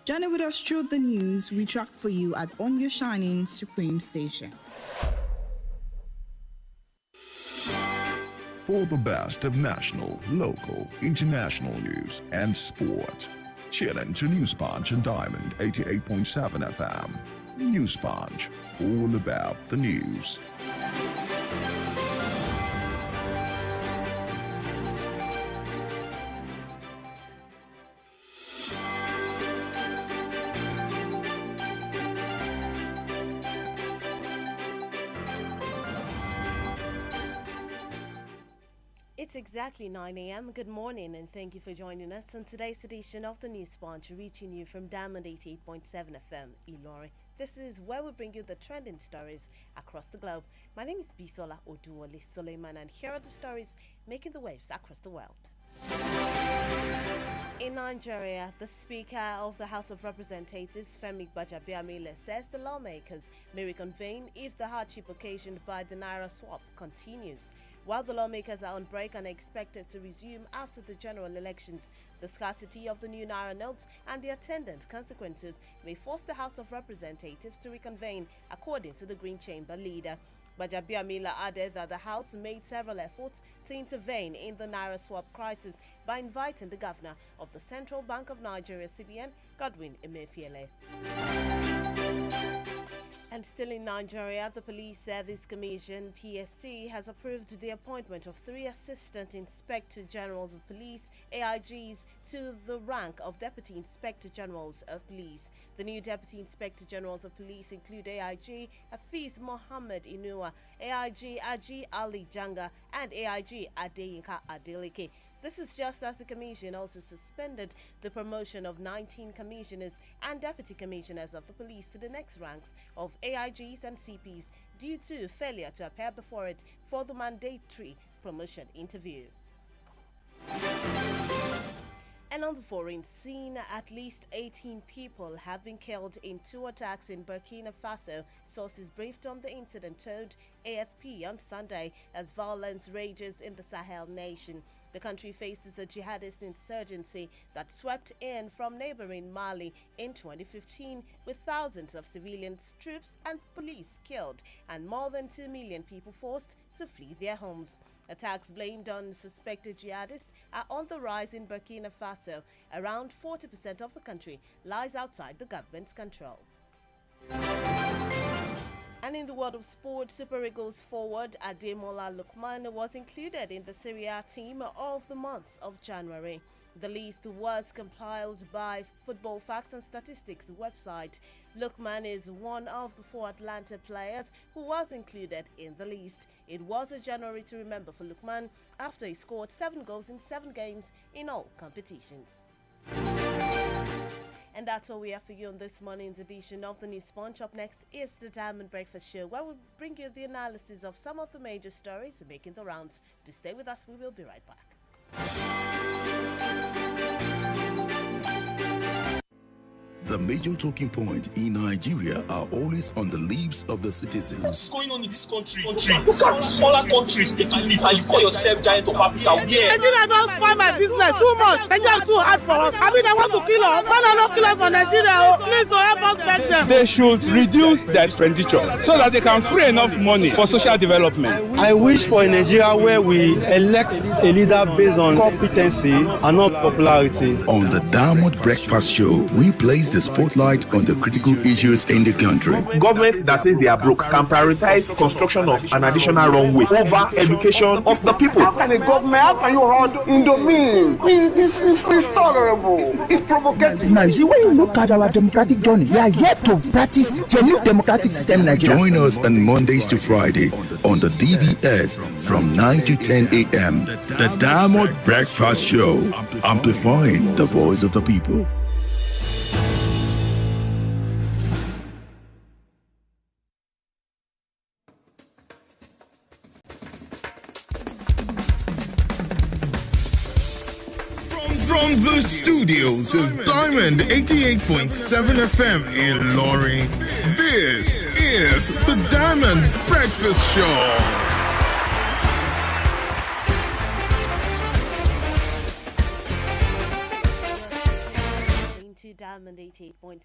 Journey with us through the news we tracked for you at On Your Shining Supreme Station. For the best of national, local, international news and sport, tune in to News Punch and Diamond 88.7 FM. News Punch, all about the news. It's exactly 9 a.m. Good morning and thank you for joining us on today's edition of the News Punch, reaching you from Diamond 88.7 FM, Ilorin. This is where we bring you the trending stories across the globe. My name is Bisola, Oduwole, Suleiman, and here are the stories making the waves across the world. In Nigeria, the Speaker of the House of Representatives, Femi Gbajabiamila, says the lawmakers may reconvene if the hardship occasioned by the Naira swap continues. While the lawmakers are on break and are expected to resume after the general elections, the scarcity of the new Naira notes and the attendant consequences may force the House of Representatives to reconvene, according to the Green Chamber leader. Gbajabiamila added that the House made several efforts to intervene in the Naira swap crisis by inviting the governor of the Central Bank of Nigeria, CBN, Godwin Emefiele. And still in Nigeria, the Police Service Commission, PSC, has approved the appointment of 3 Assistant Inspector Generals of Police, AIGs, to the rank of Deputy Inspector Generals of Police. The new Deputy Inspector Generals of Police include AIG Hafiz Mohammed Inua, AIG Aji Ali Janga, and AIG Adeyinka Adeleke. This is just as the Commission also suspended the promotion of 19 commissioners and deputy commissioners of the police to the next ranks of AIGs and CPs due to failure to appear before it for the mandatory promotion interview. And on the foreign scene, at least 18 people have been killed in 2 attacks in Burkina Faso. Sources briefed on the incident told AFP on Sunday as violence rages in the Sahel nation. The country faces a jihadist insurgency that swept in from neighboring Mali in 2015, with thousands of civilians, troops and police killed and more than 2 million people forced to flee their homes. Attacks blamed on suspected jihadists are on the rise in Burkina Faso. Around 40% of the country lies outside the government's control. And in the world of sport, Super Eagles forward Ademola Lookman was included in the Serie A team of the month of January. The list was compiled by Football Facts and Statistics website. Lookman is one of the 4 Atlanta players who was included in the list. It was a January to remember for Lookman after he scored 7 goals in 7 games in all competitions. And that's all we have for you on this morning's edition of the News Punch. Up next is the Diamond Breakfast Show, where we'll bring you the analysis of some of the major stories making the rounds. To stay with us, we will be right back. The major talking point in Nigeria are always on the lips of the citizens. What's going on in this country? Look at smaller countries taking lead, and you call yourself giant of Africa. Yeah. Nigeria don't spoil my business too much. Nigeria is too hard for us. I mean, they want to kill us. Why not kill us for Nigeria? Please, help us beg them. They should reduce their expenditure so that they can free enough money for social development. I wish for a Nigeria where we elect a leader based on competency and not popularity. On the Diamond Breakfast Show, we place the spotlight on the critical issues in the country. Government that says they are broke can prioritize construction of an additional runway over education of the people. How can a government, how can you hold in domain? This is intolerable. It's provocative. Now, you see, when you look at our democratic journey, we are yet to practice the new democratic system in Nigeria. Join us on Mondays to Friday on the DBS from 9 to 10 a.m. The Diamond Breakfast Show, amplifying the voice of the people. From the studios of Diamond 88.7 FM in Ilorin, this is the Diamond Breakfast Show. Diamond 88.7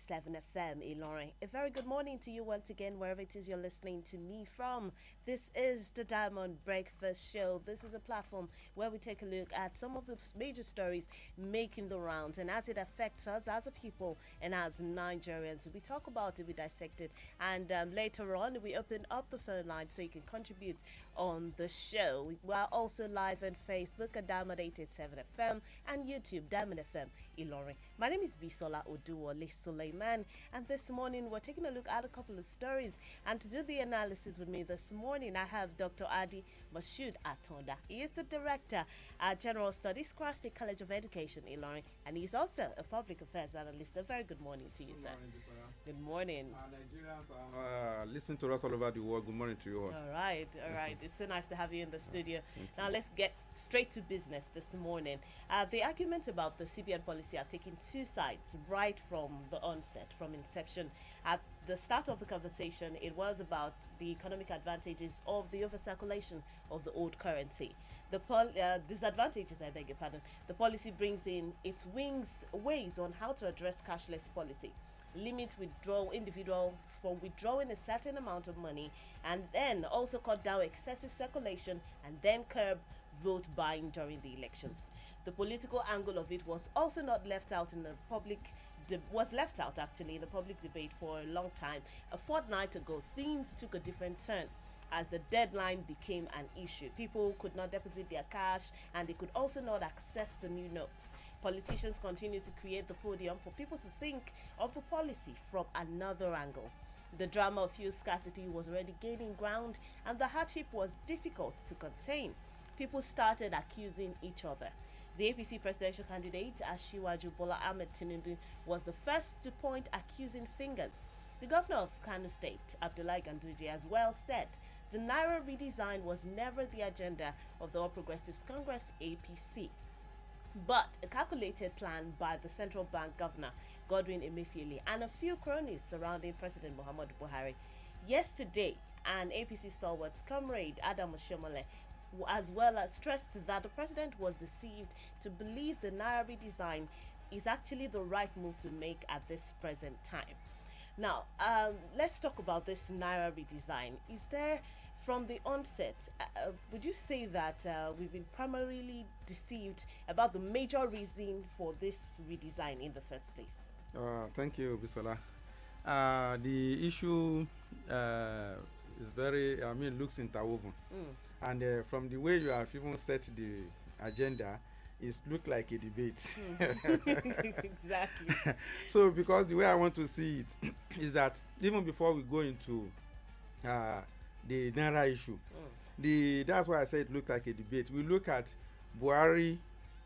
FM, Ilorin. A very good morning to you once again, wherever it is you're listening to me from. This is the Diamond Breakfast Show. This is a platform where we take a look at some of the major stories making the rounds and as it affects us as a people and as Nigerians. We talk about it, we dissect it, and later on we open up the phone line so you can contribute on the show. We are also live on Facebook at Diamond 887 FM and YouTube Diamond FM Ilorin. My name is Bisola Oduwole Suleiman, and this morning we're taking a look at a couple of stories. And to do the analysis with me this morning, I have Dr. Adi Mashood Atonda. He is the Director at General Studies, Cross State College of Education Ilorin, and he's also a Public Affairs Analyst. A very good morning to you, sir. Good morning. Nigerians listening to us all over the world. Good morning to you all. All right. It's so nice to have you in the studio. Now let's get straight to business this morning. The arguments about the CBN policy are taking two sides right from the onset, from inception. At the start of the conversation, it was about the economic advantages of the overcirculation of the old currency. The disadvantages, I beg your pardon. The policy brings in its ways on how to address cashless policy. Limit individuals from withdrawing a certain amount of money, and then also cut down excessive circulation, and then curb vote buying during the elections. The political angle of it was also not left out in the public was left out actually in the public debate for a long time. A fortnight ago, things took a different turn as the deadline became an issue. People could not deposit their cash, and they could also not access the new notes. Politicians continue to create the podium for people to think of the policy from another angle. The drama of fuel scarcity was already gaining ground, and the hardship was difficult to contain. People started accusing each other. The APC presidential candidate, Asiwaju Bola Ahmed Tinubu, was the first to point accusing fingers. The governor of Kano State, Abdullahi Ganduje, as well said the Naira redesign was never the agenda of the All Progressives Congress, APC, but a calculated plan by the central bank governor, Godwin Emefiele, and a few cronies surrounding President Muhammadu Buhari. Yesterday, an APC stalwart, Comrade Adam Oshomole, as well as stressed that the president was deceived to believe the Naira redesign is actually the right move to make at this present time. Now, let's talk about this Naira redesign. Is there, from the onset, would you say that we've been primarily deceived about the major reason for this redesign in the first place? Thank you, Bisola. The issue is very, looks interwoven. And from the way you have even set the agenda, it looks like a debate. Exactly. So, because the way I want to see it is that even before we go into the Naira issue, that's why I say it looks like a debate. We look at Buhari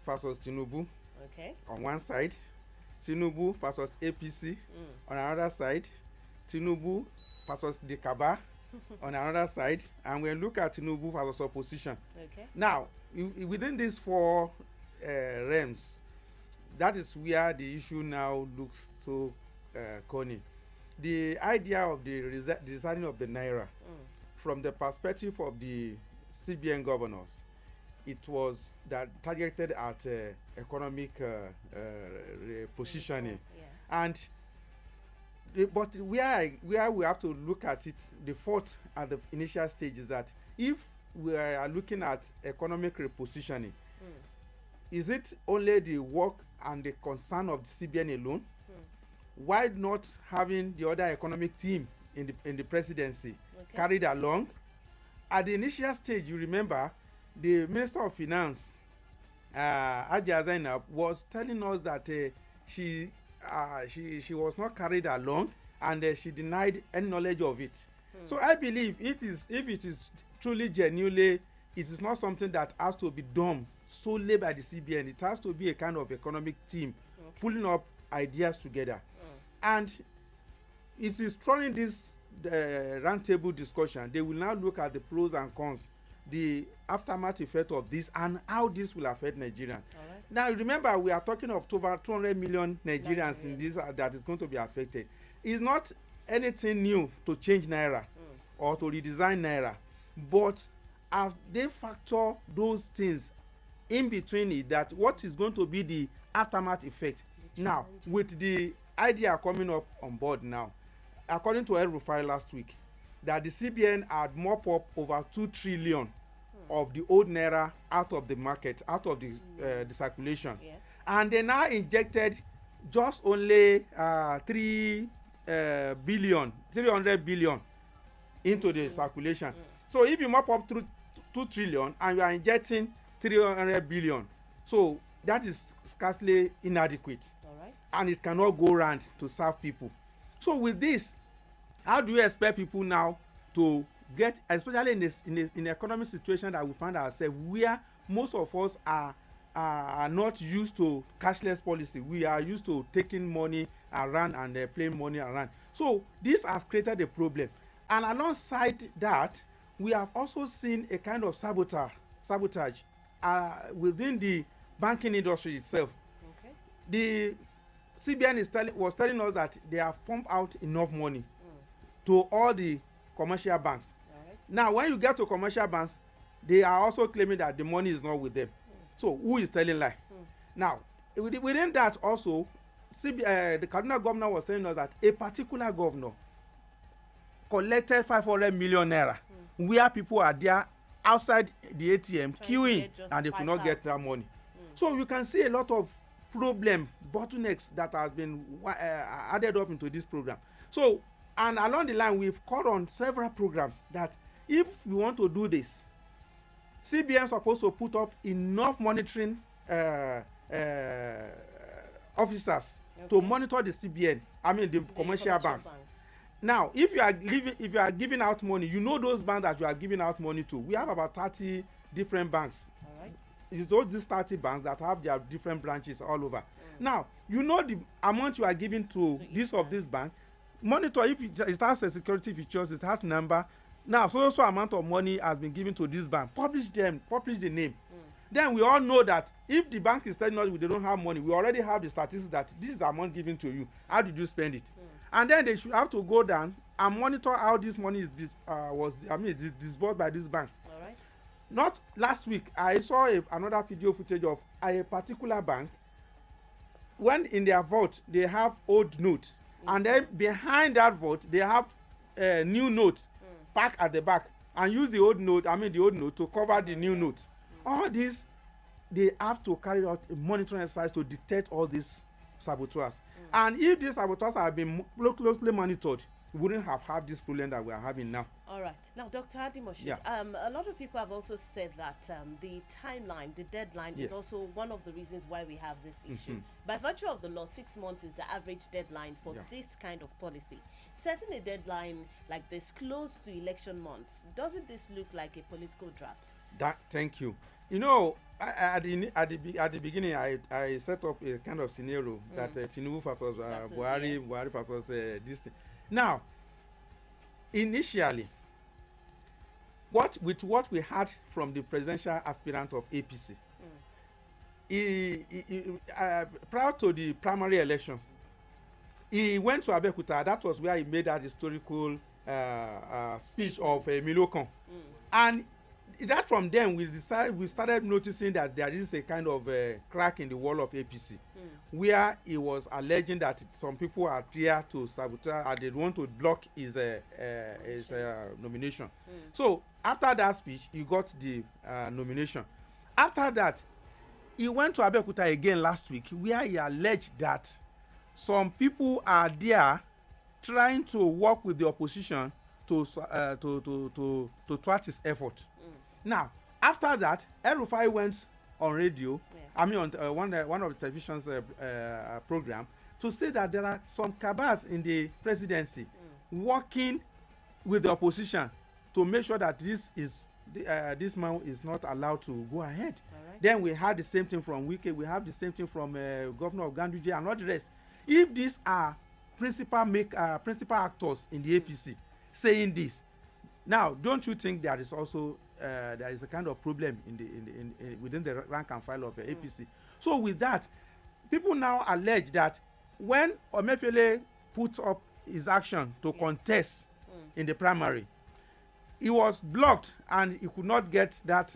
versus Tinubu on one side, Tinubu versus APC on another side, Tinubu versus the Kaba on another side, and we look at Tinubu versus opposition. Now, within these four realms, that is where the issue now looks so corny. The idea of the designing of the Naira, from the perspective of the CBN governors, it was that targeted at economic positioning. And but where we have to look at it, the fault at the initial stage is that if we are looking at economic repositioning, is it only the work and the concern of the CBN alone? Why not having the other economic team in the presidency carried along? At the initial stage, you remember, the Minister of Finance, Ajia Zainab, was telling us that she was not carried along, and she denied any knowledge of it. So I believe if it is truly genuinely, it is not something that has to be done solely by the CBN. It has to be a kind of economic team pulling up ideas together. And it is throwing this roundtable discussion. They will now look at the pros and cons, the aftermath effect of this, and how this will affect Nigerians. Now, remember, we are talking of over 200 million Nigerians in this that is going to be affected. It's not anything new to change Naira or to redesign Naira, but have they factor those things in between it, that what is going to be the aftermath effect? Now, with the idea coming up on board now, according to El-Rufai last week, that the CBN had mop up over 2 trillion of the old naira out of the market, out of the circulation, and they now injected just only 300 billion into the circulation. So if you mop up through 2 trillion and you are injecting 300 billion, so that is scarcely inadequate, and it cannot go round to serve people. So with this, how do you expect people now to get, especially in an economic situation that we find ourselves, where most of us are not used to cashless policy? We are used to taking money around and playing money around. So this has created a problem, and alongside that, we have also seen a kind of sabotage within the banking industry itself. The CBN was telling us that they have pumped out enough money to all the commercial banks. Now, when you get to commercial banks, they are also claiming that the money is not with them. So, who is telling lie? Now, within that also, the Kaduna governor was telling us that a particular governor collected 500 million naira, where people are there outside the ATM queuing, and they could not get that money. So, you can see a lot of bottlenecks that has been added up into this program. So, and along the line, we've called on several programs that if we want to do this, CBN is supposed to put up enough monitoring officers to monitor the CBN, the commercial banks. Now, if you are giving out money, you know those banks that you are giving out money to. We have about 30 different banks. It's these 30 banks that have their different branches all over. Now, you know the amount you are giving to this bank. Monitor if it has a security features, it has number. Now, so amount of money has been given to this bank. Publish the name. Then we all know that if the bank is telling us they don't have money, we already have the statistics that this is the amount given to you. How did you spend it? And then they should have to go down and monitor how this money is disbursed by these banks. Not last week, I saw another video footage of a particular bank. When in their vault, they have old note. And then behind that vault, they have a new note packed at the back, and use the old note to cover the new note. All this, they have to carry out a monitoring exercise to detect all these saboteurs. And if these saboteurs have been closely monitored, we wouldn't have had this problem that we are having now. All right. Now, Dr. Adimoshu, a lot of people have also said that the timeline, the deadline is also one of the reasons why we have this issue. By virtue of the law, 6 months is the average deadline for this kind of policy. Setting a deadline like this close to election months, doesn't this look like a political draft? Thank you. You know, at the beginning, I set up a kind of scenario that Tinubu versus Buhari versus this thing. Now, initially, what we had from the presidential aspirant of APC, prior to the primary election, he went to Abeokuta. That was where he made that historical speech of Milokon. And that from then we started noticing that there is a kind of crack in the wall of APC, where he was alleging that some people are there to sabotage and they want to block his nomination. So after that speech, he got the nomination. After that, he went to Abeokuta again last week, where he alleged that some people are there trying to work with the opposition to thwart his effort. Now, after that, El-Rufai went on radio, on one of the television's program, to say that there are some cabals in the presidency working with the opposition to make sure that this man is not allowed to go ahead. Then we had the same thing from Wike, we have the same thing from Governor of Ganduje and all the rest. If these are principal actors in the APC saying this, now don't you think there is also there is a kind of problem within the rank and file of the APC? So with that, people now allege that when Emefiele put up his action to contest in the primary, he was blocked and he could not get that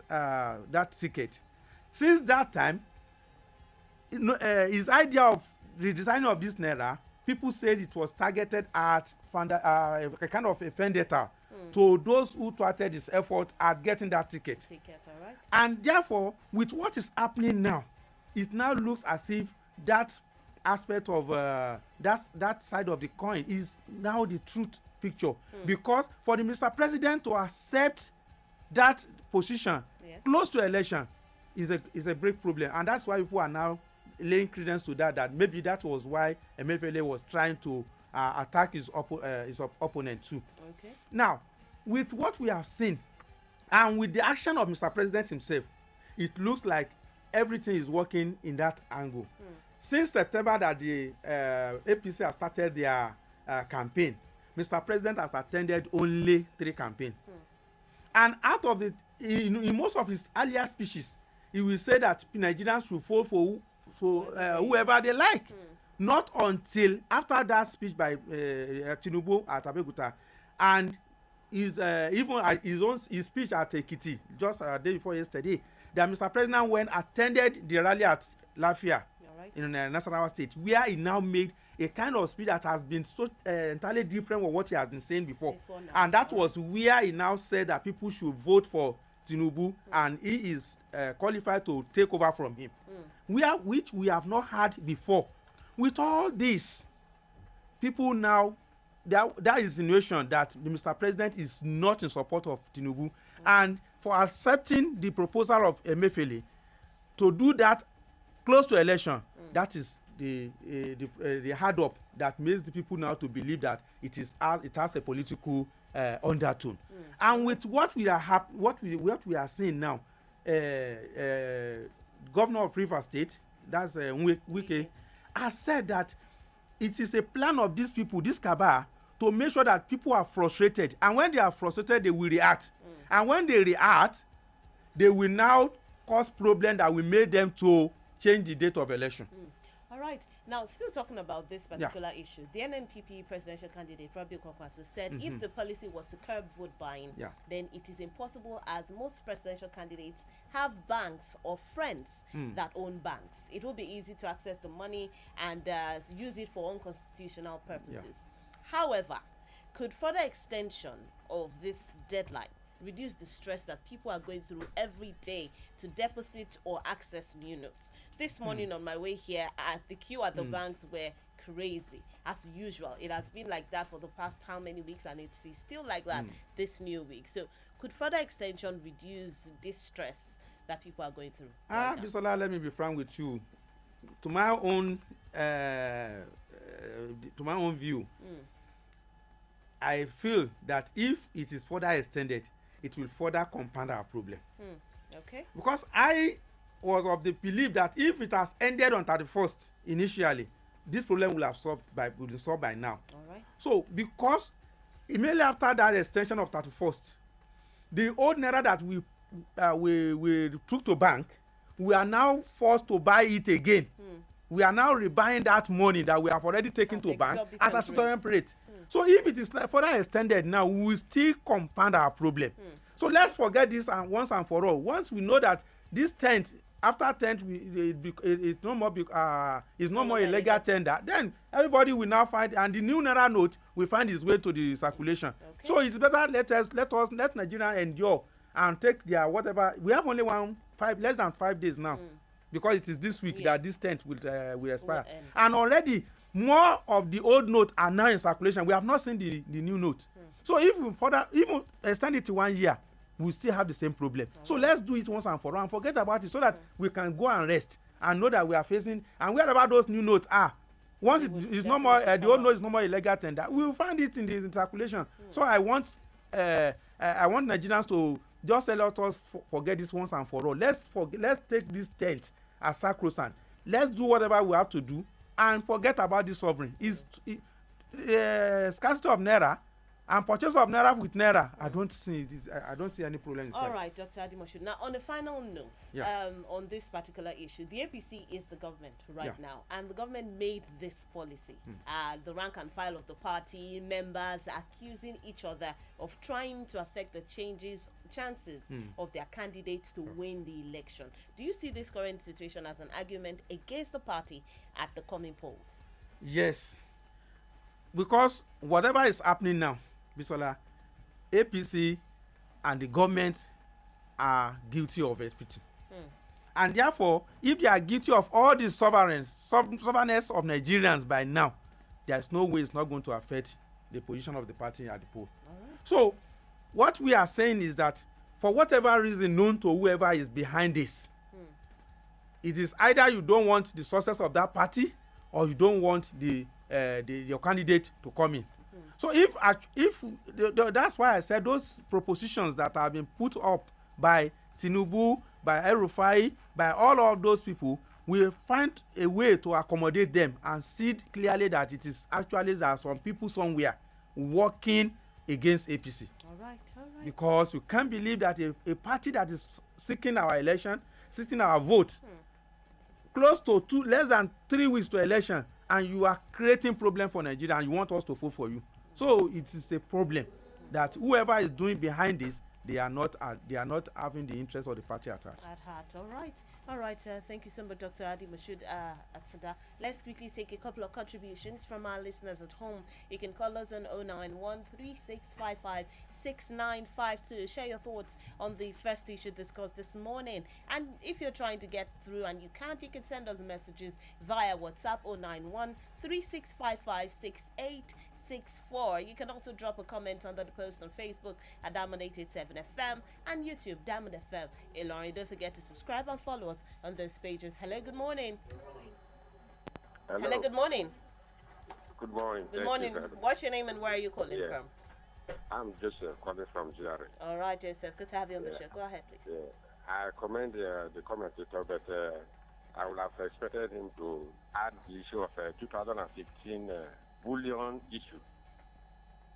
ticket. Since that time, his idea of redesigning of this naira people said it was targeted at a kind of a vendetta to those who thwarted his effort at getting that ticket. All right. And therefore, with what is happening now, it now looks as if that aspect of that side of the coin is now the truth picture. Because for the Mr. President to accept that position close to election is a big problem, and that's why people are now laying credence to that maybe that was why Emefiele was trying to attack his opponent too. Okay. Now, with what we have seen and with the action of Mr. President himself, it looks like everything is working in that angle. Since September that the APC has started their campaign, Mr. President has attended only 3 campaigns. And out of the, in most of his earlier speeches, he will say that Nigerians should vote for whoever they like. Not until after that speech by Tinubu at Abeokuta and his speech at Ekiti just a day before yesterday, that Mr. President went attended the rally at Lafia in Nasarawa State, where he now made a kind of speech that has been so entirely different from what he has been saying before and that was where he now said that people should vote for Tinubu and he is qualified to take over from him, which we have not had before. With all this, people now, that insinuation that the Mr. President is not in support of Tinubu and for accepting the proposal of Emefiele to do that close to election, that is the hard up that makes the people now to believe that it has a political undertone. And with what we are seeing now, Governor of Rivers State, that's Wike, has said that it is a plan of these people, this cabal, to make sure that people are frustrated, and when they are frustrated they will react, and when they react they will now cause problem that will make them to change the date of election. All right. Now, still talking about this particular issue, the NNPP presidential candidate, Rabiu Kwankwaso, said if the policy was to curb vote buying, then it is impossible as most presidential candidates have banks or friends that own banks. It will be easy to access the money and use it for unconstitutional purposes. However, could further extension of this deadline reduce the stress that people are going through every day to deposit or access new notes? This morning on my way here, the queue at the banks were crazy as usual. It has been like that for the past how many weeks, and it's still like that this new week. So could further extension reduce this stress that people are going through? Bisola, let me be frank with you. To my own view, I feel that if it is further extended, it will further compound our problem. Okay. Because I was of the belief that if it has ended on 31st initially, this problem will have solved by now. All right. So because immediately after that extension of 31st, the old naira that we took to bank, we are now forced to buy it again. We are now rebuying that money that we have already taken to bank at a certain rate. So if it is further extended now, we will still compound our problem. So let's forget this and once and for all. Once we know that this tent, after tent, it's no more a legal tender, then everybody will now find, and the new naira note will find its way to the circulation. Okay. So it's better let Nigerians endure and take their whatever. We have only less than 5 days now, because it is this week that this tent will expire, and already more of the old note are now in circulation. We have not seen the new note. So if we further even extend it to 1 year, we still have the same problem. So let's do it once and for all and forget about it, so that we can go and rest and know that we are facing, and wherever those new notes are, once it is no more the old note is no more illegal tender, we will find it in the circulation. So I want Nigerians to just let us forget this once and for all. Let's take this tent as sacrosanct. Let's do whatever we have to do and forget about this sovereign. Scarcity of naira and purchase of naira with naira, I don't see any problem inside. All right, Dr. Adimoshu. Now, on a final note, on this particular issue, the APC is the government now, and the government made this policy. The rank and file of the party members accusing each other of trying to affect the chances of their candidates to win the election. Do you see this current situation as an argument against the party at the coming polls? Yes, because whatever is happening now, Bisola, APC and the government are guilty of everything. And therefore, if they are guilty of all the sovereignness of Nigerians by now, there's no way it's not going to affect the position of the party at the poll. So, what we are saying is that for whatever reason known to whoever is behind this, it is either you don't want the success of that party or you don't want your candidate to come in. So if that's why I said those propositions that have been put up by Tinubu, by El-Rufai, by all of those people, we find a way to accommodate them and see clearly that it is actually that some people somewhere working against APC. All right. Because you can't believe that a party that is seeking our election, seeking our vote, close to less than 3 weeks to election, and you are creating problem for Nigeria and you want us to vote for you. So it is a problem that whoever is doing behind this, they are not having the interest of the party at heart. All right. Thank you so much, Dr. Adi Mashood Atada. Let's quickly take a couple of contributions from our listeners at home. You can call us on 091-3655-6952. Share your thoughts on the first issue discussed this morning. And if you're trying to get through and you can't, you can send us messages via WhatsApp 091-3655-6864. You can also drop a comment under the post on Facebook at Diamond 887 FM and YouTube Diamond FM Ilorin. Don't forget to subscribe and follow us on those pages. Hello, good morning. Hello, good morning. Good morning. Good morning. What's your name and where are you calling from? I'm Joseph calling from GRA. All right, Joseph. Good to have you on the show. Go ahead, please. Yeah. I commend the commentator, but I would have expected him to add the issue of 2015 bullion issue.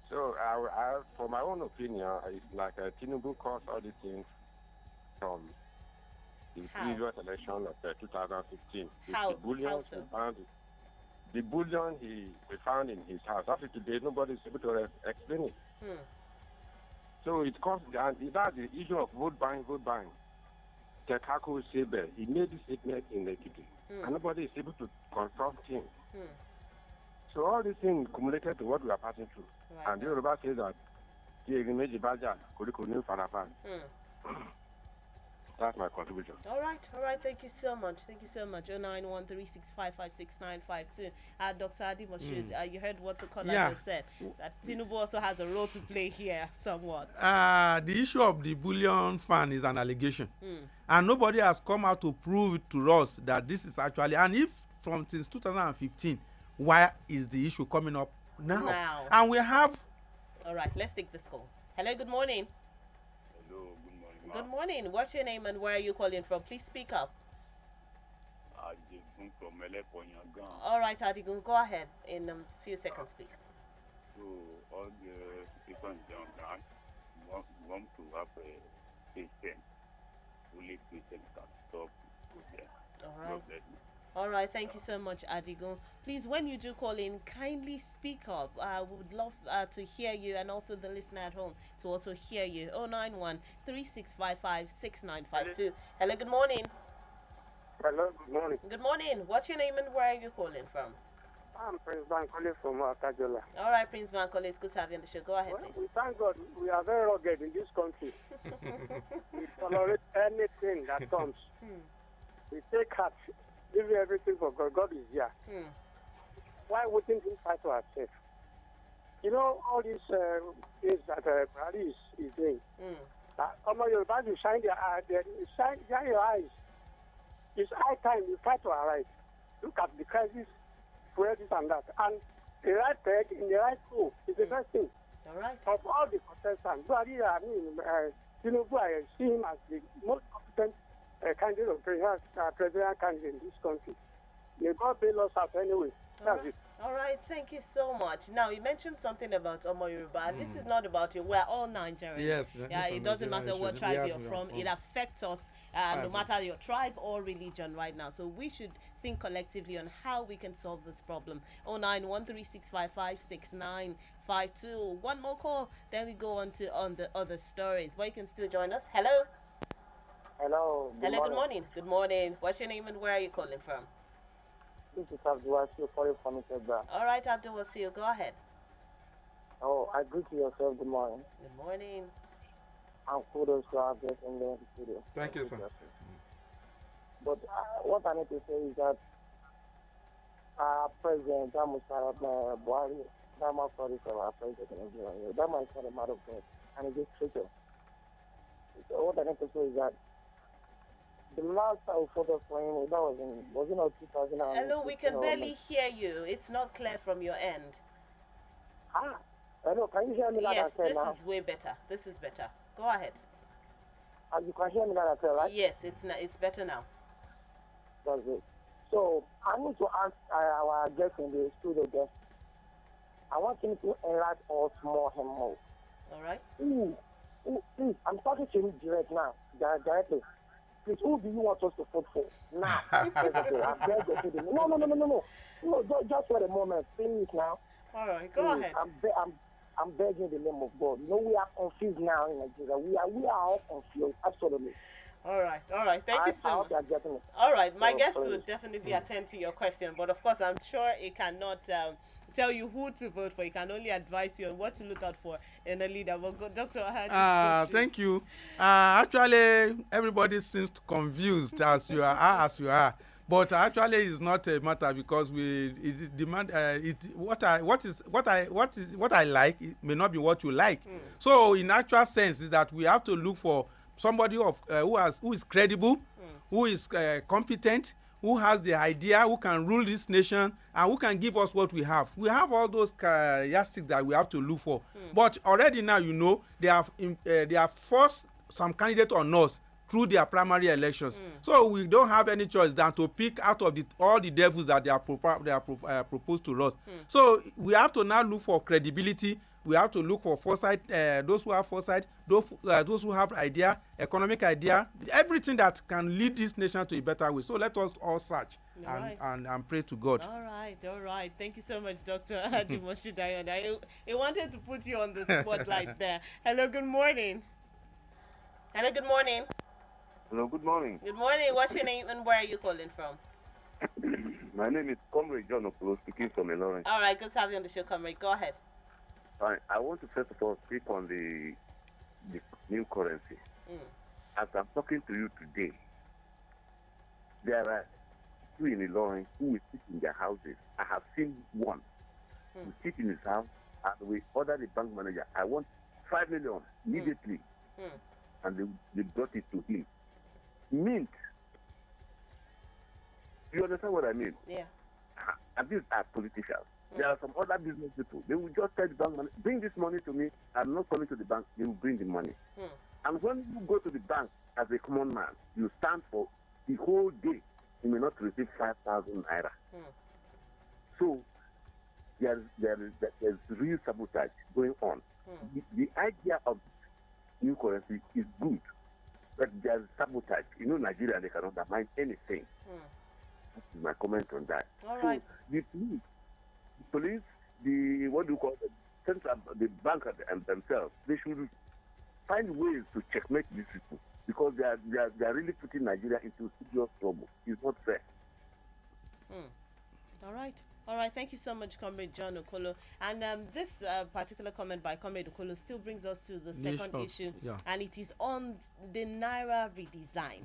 So, for my own opinion, it's like Tinubu caused all these things from the previous election of 2015. How? The bullion How so? The bullion we found in his house. After today, nobody is able to explain it. So it caused, and that's the issue of vote buying. Tekako Sebe, he made this statement in Ekiti, and nobody is able to confront him. So all these things accumulated to what we are passing through. Right. And the Yoruba says that that's my contribution. All right. Thank you so much. 091-3655-6952. Dr. Adi Mashood, you heard what the caller just said. That Tinubu also has a role to play here, somewhat. The issue of the bullion fund is an allegation, and nobody has come out to prove it to us that this is actually. And if since 2015, why is the issue coming up now? And we have. All right. Let's take this call. Hello. Good morning. Hello. Good morning. What's your name and where are you calling from? Please speak up. All right, Adigun, go ahead in a few seconds, please. So, all the people in the want to have a patient. Only patient can stop them. All right. All right, thank you so much, Adigun. Please, when you do call in, kindly speak up. We would love to hear you, and also the listener at home to also hear you. 091-3655-6952. Hello, good morning. Hello, good morning. Good morning. What's your name and where are you calling from? I'm Prince Ban calling from Akajola. All right, Prince Ban calling. It's good to have you on the show. Go ahead, please. We thank God we are very rugged in this country. We tolerate anything that comes. We take heart. Give everything for God. God is here. Why wouldn't we fight for ourselves? You know, all these things that Paris is doing. You're about to shine your eyes. It's high time we fight for our rights. Look at the crisis, where this and that. And the right peg in the right hole is the best thing. All right. Of all the contestants, I see him as the most competent candidate of president candidate in this country. May God bail us out anyway. That's it. All right, thank you so much. Now, you mentioned something about Omo Yoruba. This is not about you. We're all Nigerians. Yes. Yeah, it doesn't matter what tribe you're from. It affects us, no matter your tribe or religion right now. So we should think collectively on how we can solve this problem. 09136556952. One more call, then we go on the other stories. But you can still join us. Hello. Hello. Good morning. Good morning. What's your name and where are you calling from? This is Abdulwasi from Italy. All right, Abdulwasi, go ahead. Oh, I greet you yourself. Good morning. Good morning. And kudos to our guest in the studio. Thank you, sir. But what I need to say is that President Damusa Buhari, that man sorry for our president in Nigeria. That man is not a matter of God, and he's a traitor. So what I need to say is that the last time we fought for him, that was in 2000. Hello, we can barely hear you. It's not clear from your end. Hello, can you hear me? Yes, this is way better. This is better. Go ahead. You can hear me now, right? Yes, it's better now. That's it. So I need to ask our guest in the studio guest. I want him to enlighten us more and more. All right. Please, I'm talking to him directly. Please, who do you want us to vote for now? I beg you. No, just for a moment, please now. All right, go ahead. I'm begging in the name of God. We are confused now in Nigeria. We are all confused, absolutely. All right. Thank you so much. Getting it. All right, my guest will definitely attend to your question, but of course, I'm sure it cannot tell you who to vote for. It can only advise you on what to look out for in a leader. Well, Dr. Thank you. Actually, everybody seems confused as you are. But actually, it's not a matter because it demand what I like it may not be what you like. So in actual sense is that we have to look for somebody who is credible, who is competent, who has the idea, who can rule this nation, and who can give us what we have. We have all those characteristics that we have to look for. But already now, they have forced some candidate on us through their primary elections. So we don't have any choice than to pick out of all the devils that they are proposed to us. So we have to now look for credibility. We have to look for foresight, those who have foresight, those who have economic idea, everything that can lead this nation to a better way. So let us all search and pray to God. All right. Thank you so much, Dr. Adimoshi Dayoda. I wanted to put you on the spotlight there. Hello, good morning. Hello, good morning. Hello, good morning. Good morning. What's your name and where are you calling from? My name is Comrade John Okolo, speaking from Lawrence. All right, good to have you on the show, Comrade. Go ahead. I want to first of all speak on the new currency. As I'm talking to you today, there are two in Lawrence who will sit in their houses. I have seen one who sit in his house and we order the bank manager, I want 5 million immediately. And they brought it to him. Mint. You understand what I mean? Yeah. And these are politicians. There are some other business people. They will just tell the bank manager, bring this money to me. I'm not coming to the bank. They will bring the money. And when you go to the bank as a common man, you stand for the whole day. You may not receive 5,000 naira. So there's real sabotage going on. The idea of new currency is good, but there's sabotage. Nigeria, they cannot mind anything. That's my comment on that. All right. The police, the bank themselves, they should find ways to checkmate these people because they are really putting Nigeria into serious trouble. It's not fair. All right. Thank you so much, Comrade John Okolo. And this particular comment by Comrade Okolo still brings us to the second issue, and it is on the Naira redesign.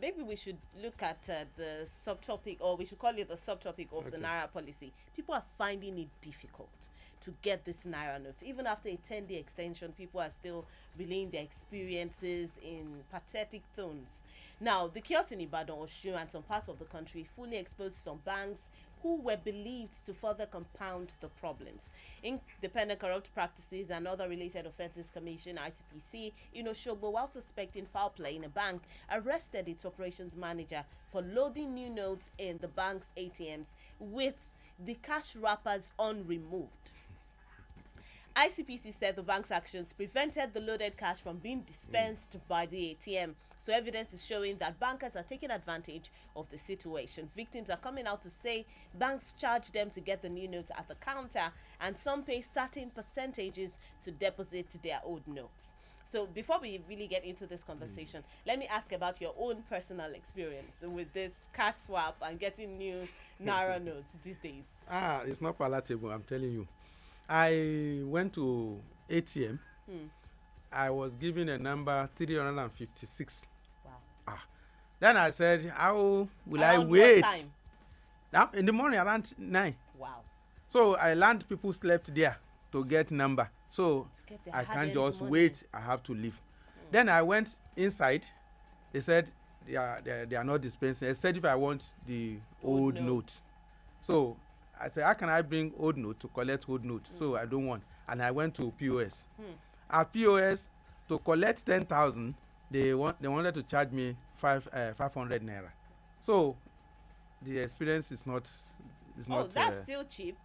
Maybe we should look at the subtopic, or we should call it the subtopic of the Naira policy. People are finding it difficult to get this Naira notes. Even after a 10-day extension, people are still relaying their experiences in pathetic tones. Now, the chaos in Ibadan, Osun, and some parts of the country fully exposed some banks who were believed to further compound the problems. Independent Corrupt Practices and Other Related Offences Commission, ICPC, in Osogbo, while suspecting foul play in a bank, arrested its operations manager for loading new notes in the bank's ATMs with the cash wrappers unremoved. ICPC said the bank's actions prevented the loaded cash from being dispensed by the ATM. So evidence is showing that bankers are taking advantage of the situation. Victims are coming out to say banks charge them to get the new notes at the counter, and some pay certain percentages to deposit their old notes. So before we really get into this conversation, let me ask about your own personal experience with this cash swap and getting new Naira notes these days. It's not palatable, I'm telling you. I went to ATM. I was given a number 356. Wow. Then I said, how will Around I wait? what time? Now, in the morning around 9. Wow. So I learned people slept there to get number. So I can't just wait. I have to leave. Then I went inside. They said they are not dispensing. I said if I want the old note. So I said, how can I bring old note to collect old note? So I don't want. And I went to POS. At POS, to collect 10,000, they wanted to charge me 500 naira. So the experience is not. That's still cheap.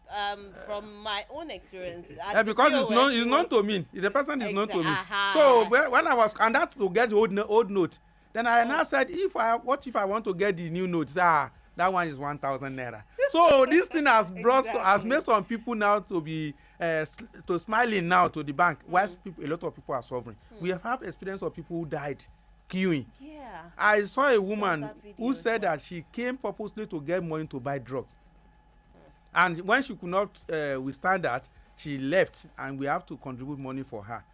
From my own experience. Because it's known to me. The person is known to me. So when I was and that to get the old note, then I now said, what if I want to get the new note? That one is 1,000 naira. So this thing has made some people now to be to smiling now to the bank, whilst a lot of people are suffering. We have had experience of people who died queuing. Yeah. I saw a woman who said that she came purposely to get money to buy drugs. And when she could not withstand that, she left, and we have to contribute money for her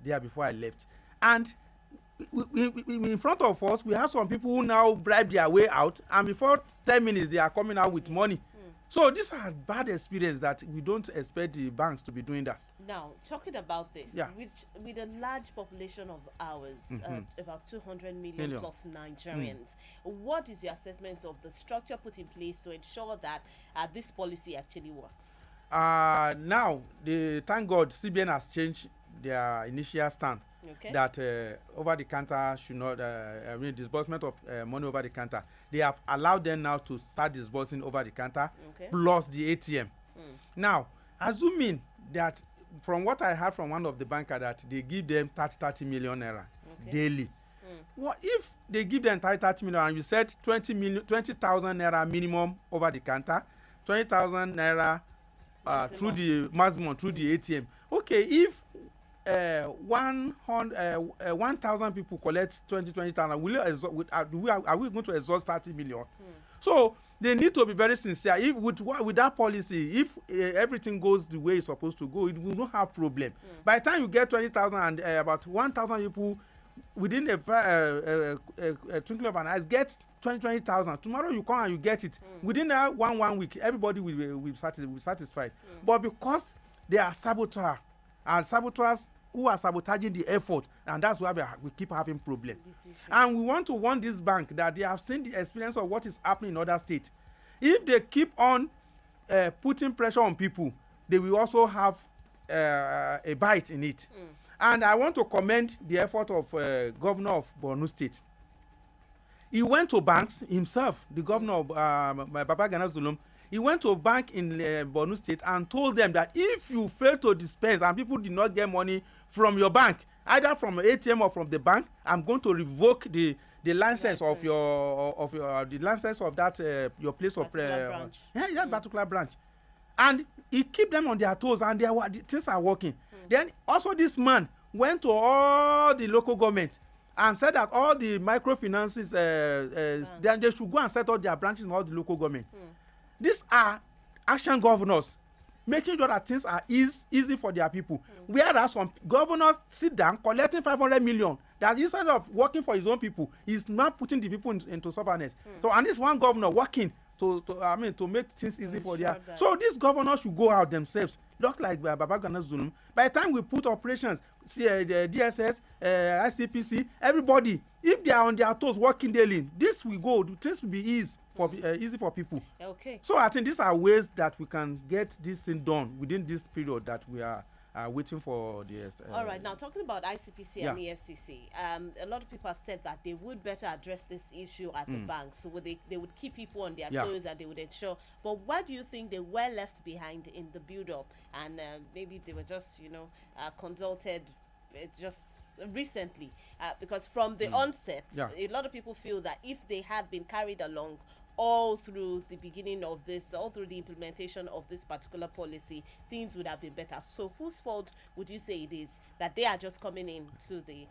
there before I left. And in front of us, we have some people who now bribe their way out, and before 10 minutes, they are coming out with money. So these are bad experience that we don't expect the banks to be doing that. Now, talking about this, with a large population of ours, about 200 million plus Nigerians, what is your assessment of the structure put in place to ensure that this policy actually works? Now, thank God, CBN has changed their initial stand. That over the counter should not, disbursement of money over the counter. They have allowed them now to start disbursing over the counter plus the ATM. Now, assuming that from what I heard from one of the banker that they give them 30 million naira daily. What if they give them 30 million and you said 20,000 naira minimum over the counter, 20,000 naira through the maximum through the ATM? Okay, if 1,000 people collect 20,000, are we going to exhaust 30 million? So they need to be very sincere. If with that policy, if everything goes the way it's supposed to go, it will not have problem. By the time you get 20,000 and about 1,000 people within a twinkling of an eye get 20,000. Tomorrow you come and you get it. Within one week, everybody will be satisfied. But because they are saboteurs, and saboteurs who are sabotaging the effort, and that's why we keep having problems. And we want to warn this bank that they have seen the experience of what is happening in other states. If they keep on putting pressure on people, they will also have a bite in it. And I want to commend the effort of Governor of Borno State. He went to banks himself, the governor of Babagana Zulum. He went to a bank in Borno State and told them that if you fail to dispense and people did not get money from your bank, either from ATM or from the bank, I'm going to revoke the license of the license of that your place of branch. That particular branch. And he keep them on their toes, and the things are working. Then also this man went to all the local government and said that all the microfinances then they should go and set up their branches in all the local government. These are action governors making sure that things are easy for their people. Whereas some governors sit down collecting 500 million that instead of working for his own people, he's not putting the people into sufferness. So and this one governor working to make things easy for their. So these governors should go out themselves. Look like Babagana Zulum. By the time we put operations, see the DSS, ICPC, everybody, if they are on their toes working daily, this will go. Things will be easy for people. Okay. So I think these are ways that we can get this thing done within this period that we are waiting for the. All right. Now talking about ICPC and EFCC, a lot of people have said that they would better address this issue at the bank, so they would keep people on their toes and they would ensure. But why do you think they were left behind in the build-up, and maybe they were just consulted just recently? Because from the onset, a lot of people feel that if they had been carried along all through the beginning of this, all through the implementation of this particular policy, things would have been better. So whose fault would you say it is that they are just coming into the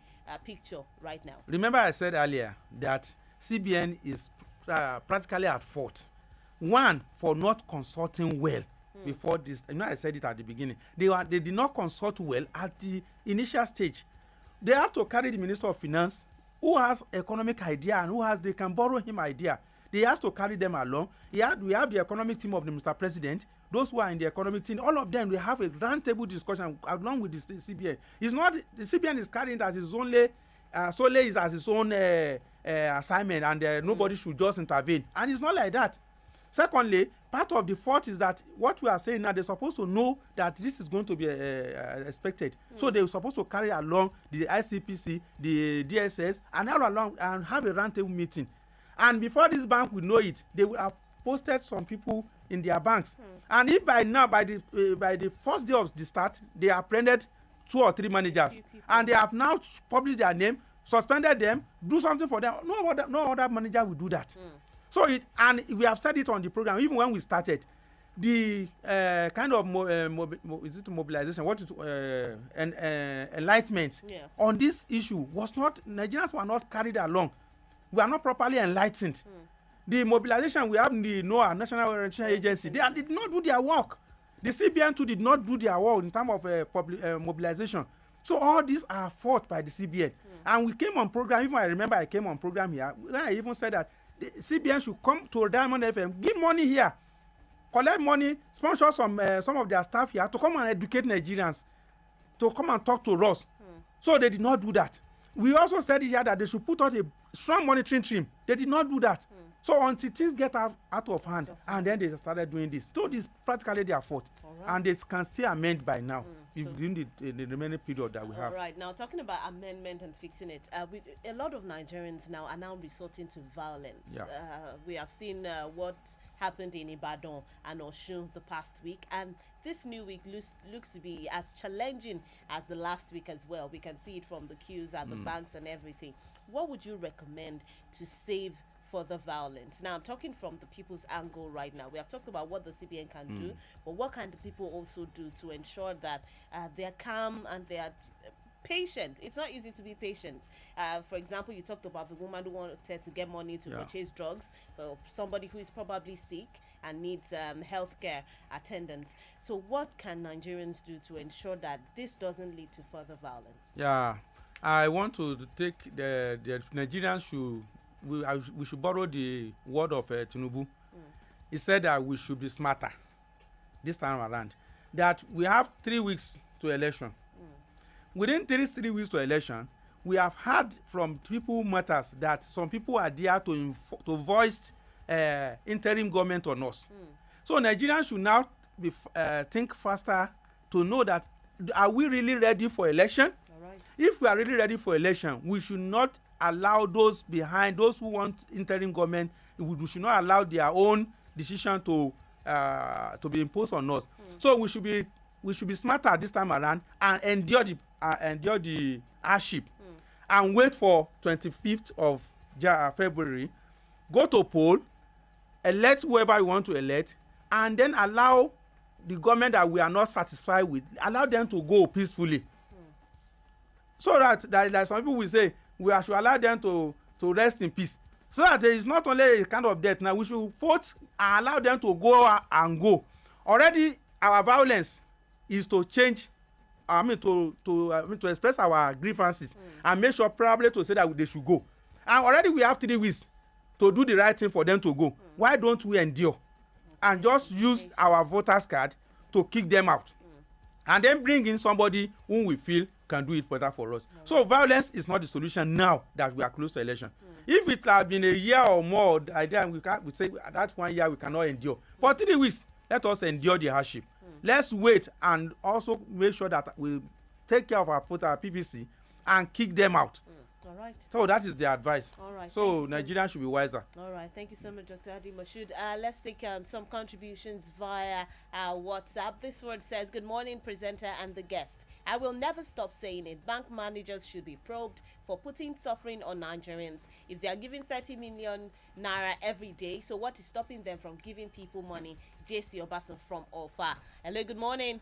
picture right now? Remember I said earlier that CBN is practically at fault. One, for not consulting well before this. I said it at the beginning. They did not consult well at the initial stage. They have to carry the Minister of Finance, who has economic idea and they can borrow him idea. They have to carry them along. We have the economic team of the Mr. President. Those who are in the economic team, all of them, we have a roundtable discussion along with the CBN. It's not the CBN is carrying it as its only solely is as its own assignment, and nobody should just intervene. And it's not like that. Secondly, part of the fault is that what we are saying now, they're supposed to know that this is going to be expected. So they're supposed to carry along the ICPC, the DSS, and all along and have a roundtable meeting. And before this bank will know it, they will have posted some people in their banks. And if by now, by the first day of the start, they apprehended 2 or 3 managers, and they have now published their name, suspended them, do something for them. No other manager will do that. So and we have said it on the program, even when we started, the kind of mobilization, enlightenment on this issue was not, Nigerians were not carried along. We are not properly enlightened. The mobilization, we have the NOAA, National Orientation Agency, they did not do their work. The CBN too did not do their work in terms of mobilization. So all these are fought by the CBN. And we came on program, even I remember I came on program here, when I even said that the CBN should come to Diamond FM, give money here, collect money, sponsor some of their staff here to come and educate Nigerians, to come and talk to us. So they did not do that. We also said here that they should put out a strong monitoring team. They did not do that. So until things get out of hand, and then they started doing this. So this is practically their fault. And they can still amend by now, during the remaining period that we have. All right, now talking about amendment and fixing it, a lot of Nigerians now are now resorting to violence. Yeah. We have seen what happened in Ibadan and Osun the past week, and this new week looks to be as challenging as the last week as well. We can see it from the queues at the banks and everything. What would you recommend to save further violence? Now, I'm talking from the people's angle right now. We have talked about what the CBN can do, but what can the people also do to ensure that they're calm and they are patient? It's not easy to be patient. For example, you talked about the woman who wanted to get money to purchase drugs, or somebody who is probably sick and needs healthcare attendance. So what can Nigerians do to ensure that this doesn't lead to further violence? Yeah, I want to take the Nigerians we should borrow the word of Tinubu. He said that we should be smarter this time around. That we have 3 weeks to election. Within 3 weeks to election, we have heard from people who matters that some people are there to voice interim government on us. So Nigerians should now think faster to know that, are we really ready for election? If we are really ready for election, we should not allow those behind, those who want interim government, we should not allow their own decision to be imposed on us. So we should be smarter this time around and endure the hardship and wait for 25th of February, go to poll, elect whoever we want to elect, and then allow the government that we are not satisfied with, allow them to go peacefully. So that some people will say we should allow them to rest in peace. So that there is not only a kind of death. Now we should vote and allow them to go and go. Already our violence is to change, to express our grievances and make sure probably to say that they should go. And already we have 3 weeks to do the right thing for them to go. Why don't we endure and just use our voters card to kick them out, and then bring in somebody whom we feel can do it better for us? So violence is not the solution now that we are close to election. If it had been a year or more, we say that 1 year we cannot endure. For 3 weeks, let us endure the hardship. Let's wait and also make sure that we take care of our PVC and kick them out. All right. So that is the advice. All right. So Nigerians should be wiser. All right. Thank you so much, Dr. Adi Mashud. Let's take some contributions via WhatsApp. This one says, "Good morning, presenter and the guest. I will never stop saying it. Bank managers should be probed for putting suffering on Nigerians. If they are giving 30 million naira every day, so what is stopping them from giving people money?" JC Obaso from Ofa. Hello, good morning.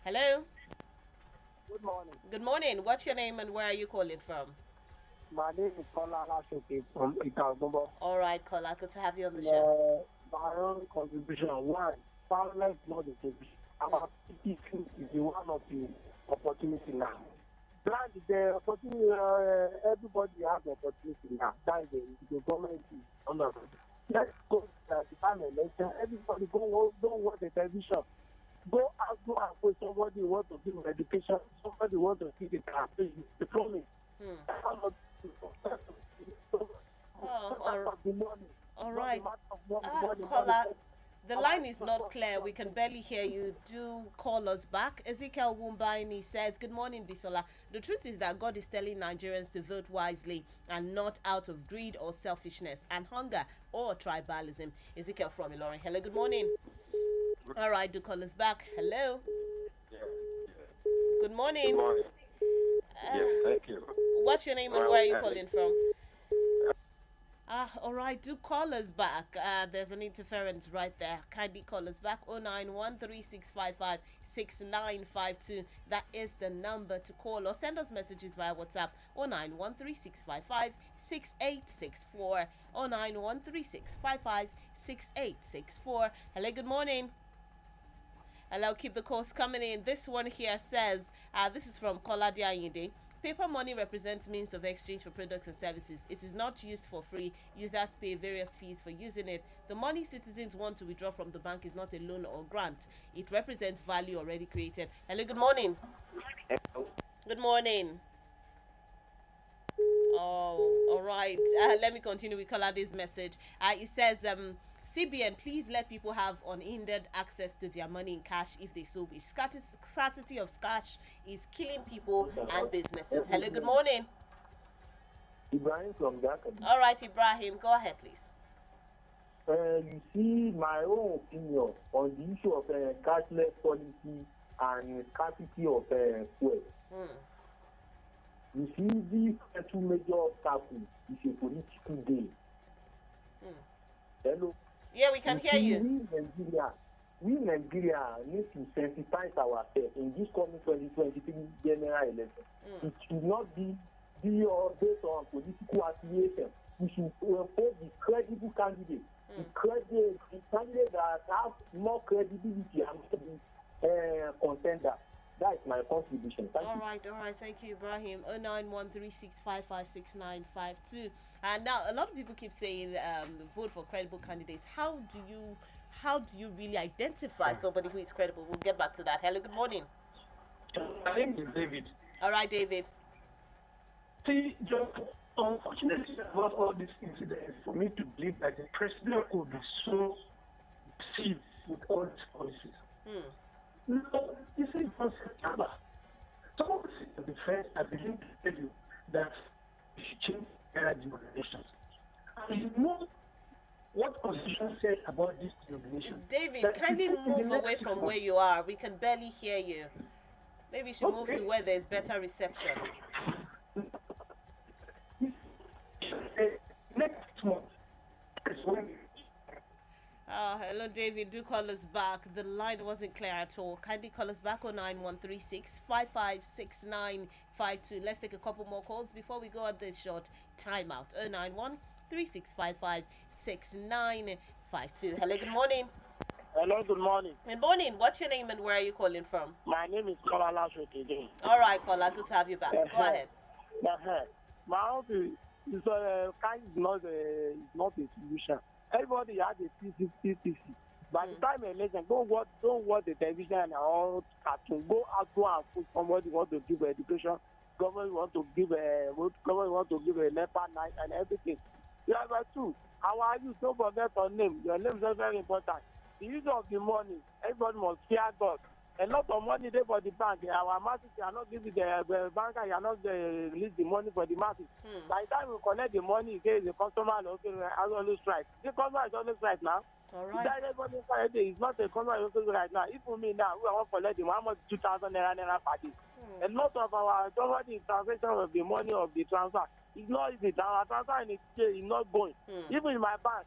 Hello. Good morning. Good morning. What's your name and where are you calling from? My name is Kola Lashoke from Ikagumbo. All right, Kola. Good to have you on the show. My own contribution. One, powerless blood distribution. Our citizens is one of the opportunity now. Plan the opportunity. Everybody has the opportunity now. That is the government is on the. Let's go to the time election. Everybody don't watch the television. Go out, go and put somebody who wants to give education, somebody who wants to see the campaign, the promise. All right. Kola, the line is not clear. We can barely hear you. Do call us back. Ezekiel Wumbaini says, "Good morning, Bisola. The truth is that God is telling Nigerians to vote wisely and not out of greed or selfishness and hunger or tribalism." Ezekiel from Ilorin. Hello, good morning. All right, do call us back. Hello. Good morning. Good morning. Yes, thank you. What's your name and where are you calling from? All right, do call us back. There's an interference right there. Kindly call us back. 09136556952. That is the number to call or send us messages via WhatsApp. 09136556864. 09136556864. Hello, good morning. Hello, keep the calls coming in. This one here says, this is from Kolade Ayinde. "Paper money represents means of exchange for products and services. It is not used for free. Users pay various fees for using it. The money citizens want to withdraw from the bank is not a loan or grant. It represents value already created." Hello, good morning. Good morning. Oh, all right. Let me continue with Kolade's message. It says, "CBN, please let people have unhindered access to their money in cash if they so wish. Scarcity of cash is killing people and businesses." Hello, good morning. Ibrahim from Dhaka. All right, Ibrahim, go ahead, please. You see, my own opinion on the issue of cashless policy and scarcity of fuel. You see, these two major obstacles is a political game. Hello. Yeah, we can hear you. We Nigeria need to sensitize ourselves in this coming 2023 general election. It should not be based on political affiliation. We should vote the credible candidate, the candidate that has more credibility and the contender. That is my contribution. Thank you. All right. Thank you, Ibrahim. 09136556952. And now a lot of people keep saying vote for credible candidates. How do you really identify somebody who is credible? We'll get back to that. Hello, good morning. My name is David. All right, David. See, just unfortunately about all these incidents, for me to believe that the president could be so deceived with all these policies. No, this is from September. Someone said in the defense, I begin to tell you that we should change energy regulations. And you know what Constitution said about this denomination. David, kindly move away from where you are. We can barely hear you. Maybe you should move to where there's better reception. Next month is when. Hello, David. Do call us back. The line wasn't clear at all. Kindly call us back on 9136556952. Let's take a couple more calls before we go on this short timeout. 09136556952. Hello, good morning. Hello, good morning. Good morning. What's your name and where are you calling from? My name is Kola Lashoke again. All right, Kola. Good to have you back. Go ahead. My house is kind is not a solution. Everybody has a PCC. By the time election, don't watch the television and all cartoon. Go and put somebody who want to give education. Government want to give a NEPA night and everything. Number two, our youth, don't forget your name. Your name is very important. The use of the money, everybody must fear God. A lot of money there for the bank. Our masses are not giving the banker, you are not release the money for the masses. By the time we collect the money, the customer has always right. The customer is always right now. All right. It's not a customer right now. If for me now, we want to collect the 2,000 naira per day. A lot of our government transaction of the money of the transfer is not easy. Our transfer in exchange is not going. Even in my bank,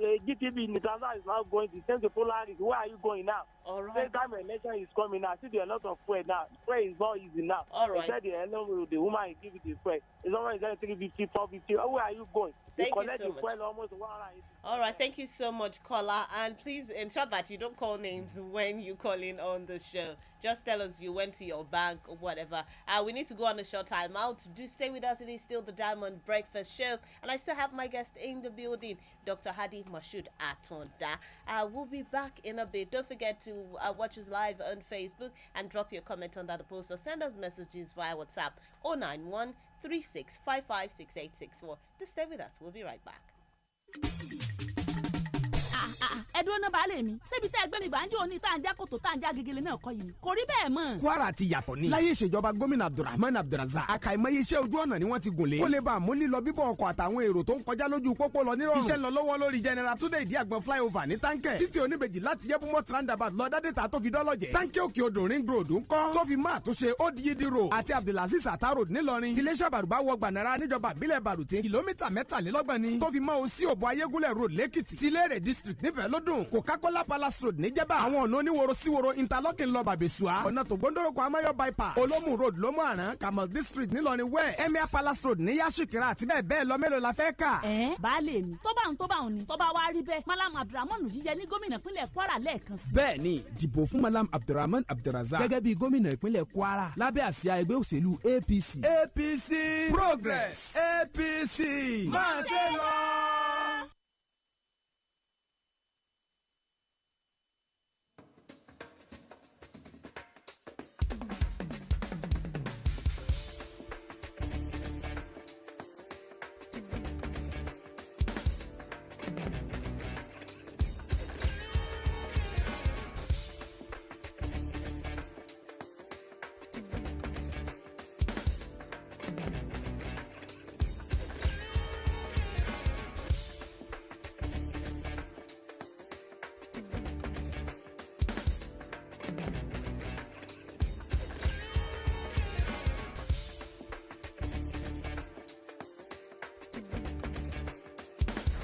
GTB in the transfer is not going. The same to Polaris. Where are you going now? All right. Same time election is coming now. See, there are a lot of fuel now. Fuel is not easy now. All right. They said the woman is giving the fuel. It's always 350, 450. Where are you going? Thank you collect so the much. fuel almost 180. All right, thank you so much, caller. And please ensure that you don't call names when you call in on the show. Just tell us you went to your bank or whatever. We need to go on a short time out. Do stay with us. It is still the Diamond Breakfast Show. And I still have my guest in the building, Dr. Hadi Mashood Atonda. We'll be back in a bit. Don't forget to watch us live on Facebook and drop your comment under the post or send us messages via WhatsApp 091 36556864. Just stay with us. We'll be right back. ẹdùn ọ̀nà baálé mi ṣébi tẹ́ ẹgbẹ́ mi gbàǹjo ní tá à ń já kòtò tá à ń já gegele náà kọ́ yìí kò rí bẹ́ẹ̀ mọ́. Kwara ti yàtọ̀ ní. láyé ìṣèjọba gómìnà Abdulrahman Abdulrazak àkàìmọye iṣẹ́ ojú ọ̀nà ni wọ́n ti gùn lé. kó lè bá àmúlí lọ bíbọ̀ ọkọ̀ àtàwọn èrò tó ń kọjá lójú pópó lọ nírọ̀rùn. iṣẹ́ lọ lọ́wọ́ lórí General Túndé Ìdíàgbọn flyover ní táǹkẹ̀. títí oníbejì láti Yẹ́bùmọ́ roundabout lọ dádẹ́ta tó fi dọ́lọ́jẹ̀. táǹkẹ̀ òkè odò ring road ń kọ́. tó fi máa túnṣe Old Yidi road àti Abdulaziz Ata road nílọrin. tiléṣà bàrùbá wọ gbànàrà níjọba ìbílẹ̀ Bàrùtì kìlómítà 23 ni. tó fi mọ́ Òsì Òbò Ayégúnlẹ̀ road lẹ́kìtì. tilérè district nífẹ̀ẹ́ lódùn Coca-Cola Palace road níjẹ̀bà. àwọn ọ̀nà oníworo síworo interlocking lọ Bàbẹ̀sùá. ọ̀nà Tògbóndóròkò Amáyọ̀ bypass. Olómù road Lómù Àrán Kamal district nílọrin west. Emir Palace road ní Yashikira àti bẹ́ẹ̀ bẹ́ẹ̀ lọ mélòó la fẹ́ kà. baálé mi tó bá òun ni tó bá wá rí bẹ́ẹ̀ Malam Abdulrahman yíyẹ ní gómìnà ìpínlẹ̀ Kwara lẹ́ẹ̀kan sí. bẹ́ẹ̀ ni dìbò fún Malam Abdulrahman Abdulrazak gẹ́gẹ́ bí gómìnà ìpínlẹ̀ Kwara lábẹ́ àsíá ẹgbẹ́ òṣèlú APC. APC Progress APC máa ṣe lọ.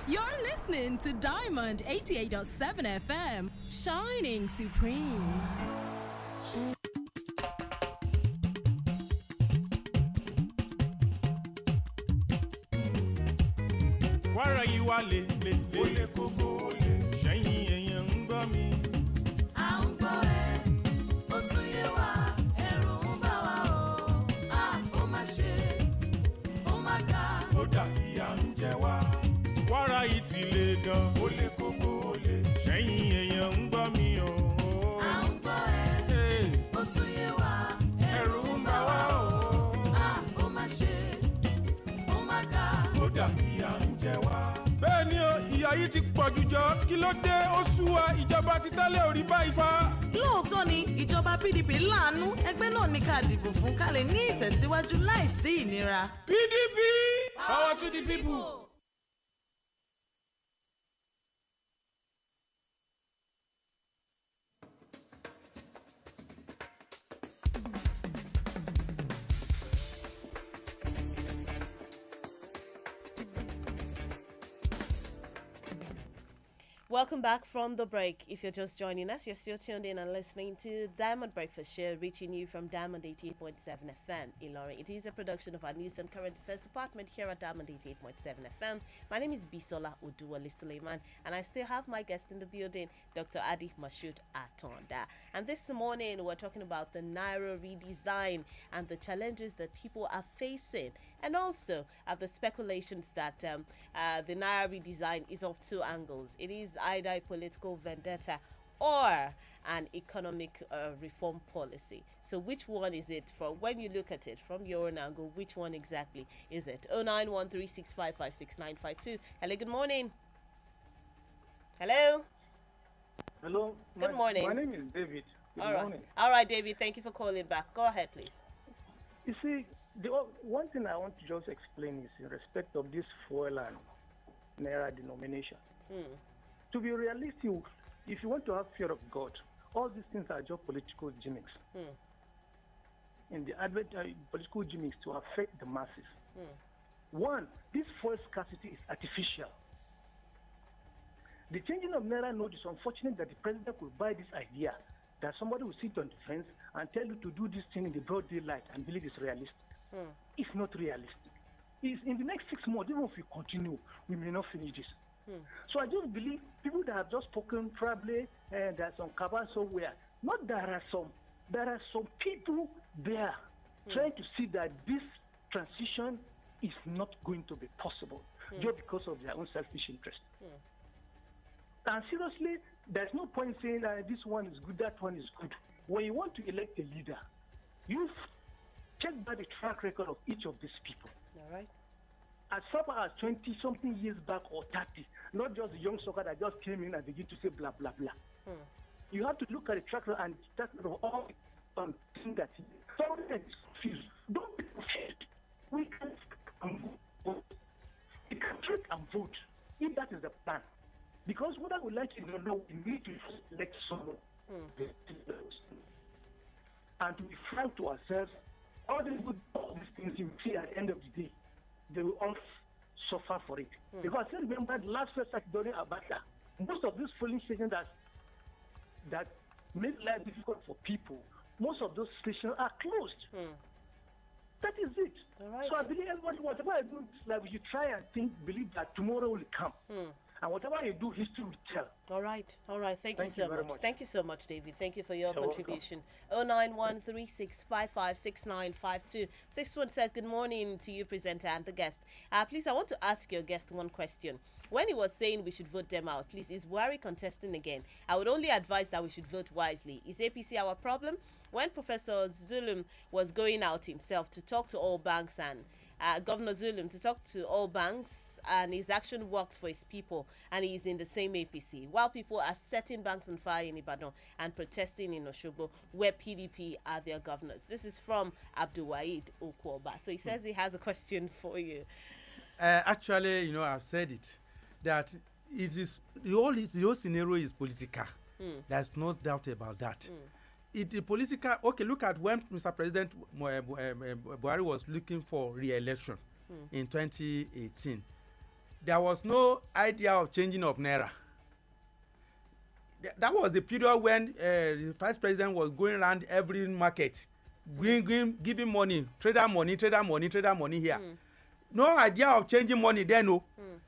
You're listening to Diamond 88.7 FM, shining supreme. Kwara yìí wá lè ó lè kókó ó lè ṣẹ́yìn èèyàn ń gbọ́ mi. À ń gbọ́ ẹ, ó tún yé wa, ẹ̀rù ń bà wá o. Ó má ṣe, ó má ga. Ó dàbí à ń jẹ wá. Kwara yìí ti lè gan ó lè kókó ó lè ṣẹ́yìn èèyàn ń gbọ́ mi o. À ń gbọ́ ẹ, ó tún yé wa, ẹ̀rù ń bà wá o. Ó má ṣe, ó má ga. Ó dàbí à ń jẹ wá. Bẹ́ẹ̀ ni o, ìyà yìí ti pọ̀ jù jọ, kí ló dé ó sú wa, ìjọba ti tẹ́lẹ̀ orí báyìí fa. Lóòótọ́ ni ìjọba PDP láàánú ẹgbẹ́ náà ní ká dìbò fún ká lè ní ìtẹ̀síwájú láìsí ìnira. PDP, power to the people. Welcome back from the break. If you're just joining us, you're still tuned in and listening to Diamond Breakfast Show, reaching you from Diamond 88.7 FM Ilorin. It is a production of our News and Current Affairs Department here at Diamond 88.7 FM. My name is Bisola Oduwole Suleiman, and I still have my guest in the building, Dr. Hadi Mashood Atonda. And this morning, we're talking about the Naira redesign and the challenges that people are facing, and also the speculations that the Naira redesign is of two angles. It is either a political vendetta or an economic reform policy. So which one is it from when you look at it from your own angle? Which one exactly is it? 09136556952. Hello, good morning. Hello. Hello. Good morning. My name is David. All right. morning. All right, David. Thank you for calling back. Go ahead, please. You see, one thing I want to just explain is in respect of this fuel and naira denomination. To be realistic, if you want to have fear of God, all these things are just political gimmicks. In the political gimmicks to affect the masses. One, this fuel scarcity is artificial. The changing of naira note is unfortunate that the president could buy this idea that somebody will sit on the fence and tell you to do this thing in the broad daylight and believe it's realistic. It's not realistic. It's in the next 6 months, even if we continue, we may not finish this. So I just believe people that have just spoken probably there's some cabal somewhere. Not there are some people there trying to see that this transition is not going to be possible just because of their own selfish interest. And seriously, there's no point saying that this one is good, that one is good. When you want to elect a leader, you check by the track record of each of these people. All right. As far as 20-something years back or 30, not just the young soccer that just came in and begin to say blah, blah, blah. You have to look at the track record and track record of all things that somebody that is confused. Don't be confused. We can vote. We can click and vote if that is the plan. Because whether we like it or not, we need to elect someone. And to be frank to ourselves, all these things you see at the end of the day, they will all suffer for it. Because I still remember the last first act during Abacha, most of these polling stations that made life difficult for people, most of those stations are closed. That is it. Right. So I believe everybody, whatever I do, like we should try and believe that tomorrow will come. And whatever you do, history will tell. All right. Thank you so much. Thank you so much, David. Thank you for your You're contribution. 09136556952. This one says, good morning to you, presenter and the guest. Please, I want to ask your guest one question. When he was saying we should vote them out, please, is Buhari contesting again? I would only advise that we should vote wisely. Is APC our problem? When Professor Zulum was going out himself to talk to all banks and Governor Zulum to talk to all banks, and his action worked for his people, and he's in the same APC, while people are setting banks on fire in Ibadan and protesting in Osogbo, where PDP are their governors. This is from Abdulwahid Okwoba. So he says he has a question for you. Actually, I've said it, that it is the whole scenario is political. There's no doubt about that. The political, okay, look at when Mr. President Buhari was looking for re-election in 2018. There was no idea of changing of naira. That was the period when the vice president was going around every market, giving money, trader money here. No idea of changing money then. No.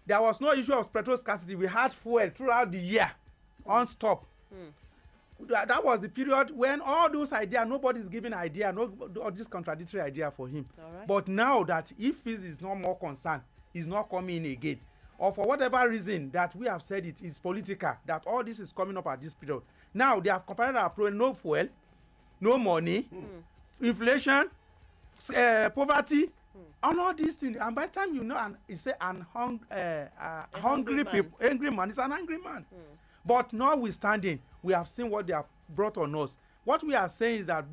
There was no issue of petrol scarcity. We had fuel throughout the year, on-stop. That was the period when all those ideas, nobody's giving idea, all this contradictory idea for him. But now that if he is not more concerned, he's not coming in again, or for whatever reason that we have said it is political, that all this is coming up at this period. Now they have compared our approach, no fuel, no money, inflation, poverty, and all these things. And by the time you know, and he say hungry people, angry man is an angry man. But notwithstanding, we have seen what they have brought on us. What we are saying is that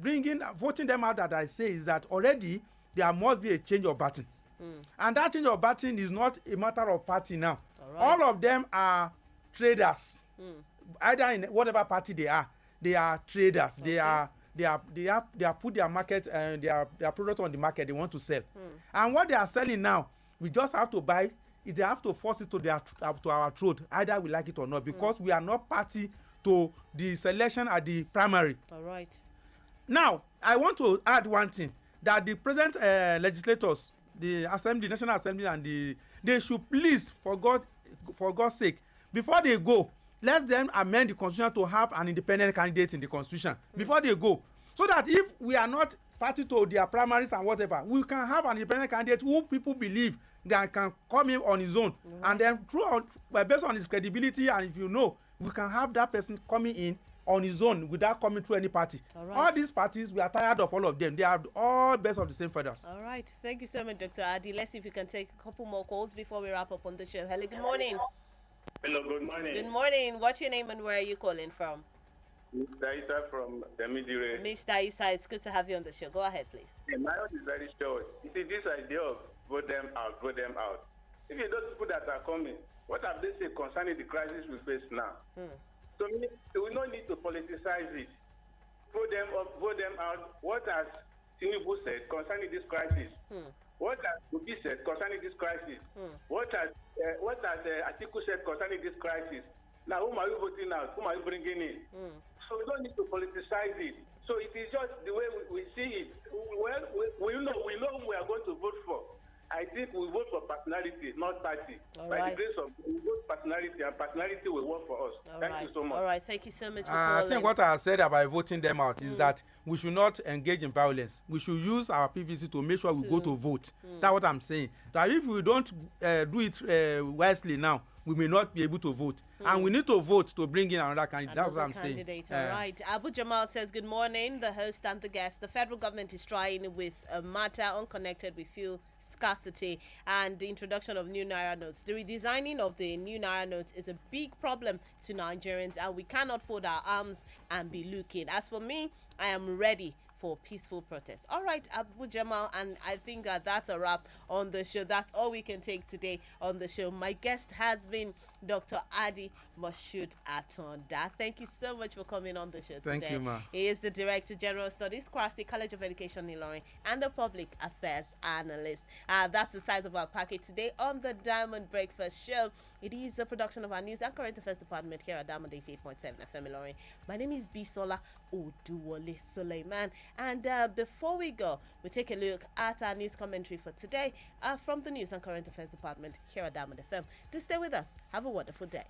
voting them out, that I say, is that already there must be a change of button. And that change of button is not a matter of party now. All of them are traders. Either in whatever party they are traders. They have put their market and their product on the market they want to sell. And what they are selling now, we just have to buy. They have to force it to our throat, either we like it or not, because we are not party to the selection at the primary. All right. Now, I want to add one thing, that the present legislators, the Assembly, National Assembly, and they should please, for God's sake, before they go, let them amend the constitution to have an independent candidate in the constitution before they go, so that if we are not party to their primaries and whatever, we can have an independent candidate who people believe that can come in on his own, and then based on his credibility, and if we can have that person coming in on his own without coming through any party. All these parties, we are tired of all of them. They are all based on the same feathers. All right. Thank you so much, Dr. Adi. Let's see if we can take a couple more calls before we wrap up on the show. Hello, good morning. Hello, good morning. Good morning. What's your name and where are you calling from? Mr. Isa from Temidire. Mr. Isa, it's good to have you on the show. Go ahead, please. Yeah, my own is very short. You see, this idea of vote them out, vote them out. If you those people that are coming, what have they said concerning the crisis we face now? So we don't need to politicize it. Vote them up, vote them out. What has Tinubu said concerning this crisis? What has Obi said concerning this crisis? What has Atiku said concerning this crisis? Now, whom are you voting out? Whom are you bringing in? So we don't need to politicize it. So it is just the way we see it. Well, we know who we are going to vote for. I think we vote for personality, not party. By the grace of God, we vote personality, and personality will work for us. Thank you so much. All right, thank you so much for I calling. think what I said about voting them out is that we should not engage in violence. We should use our PVC to make sure we go to vote. That's what I'm saying. That if we don't do it wisely now, we may not be able to vote. And we need to vote to bring in another candidate. That's what I'm saying. All right. Abu Jamal says, good morning, the host and the guest. The federal government is trying with a matter unconnected with fuel scarcity and the introduction of new Naira notes. The redesigning of the new Naira notes is a big problem to Nigerians, and we cannot fold our arms and be looking. As for me, I am ready for peaceful protest. All right, Abu Jamal, and I think that's a wrap on the show. That's all we can take today on the show. My guest has been Dr. Adi Moshood Atonda. Thank you so much for coming on the show today. Thank you, ma. He is the Director General Studies, Kwara College of Education in Ilorin, and the Public Affairs Analyst. That's the size of our package today on the Diamond Breakfast Show. It is a production of our News and Current Affairs Department here at Diamond 88.7 FM Ilorin. My name is Bisola Oduwole Suleiman. And before we go, we take a look at our news commentary for today from the News and Current Affairs Department here at Diamond FM. Do stay with us. Have a wonderful day.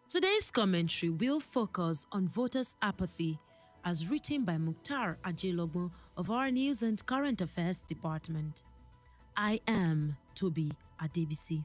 Today's commentary will focus on voters' apathy, as written by Mukhtar Ajelogbon of our News and Current Affairs Department. I am Toby Adebisi.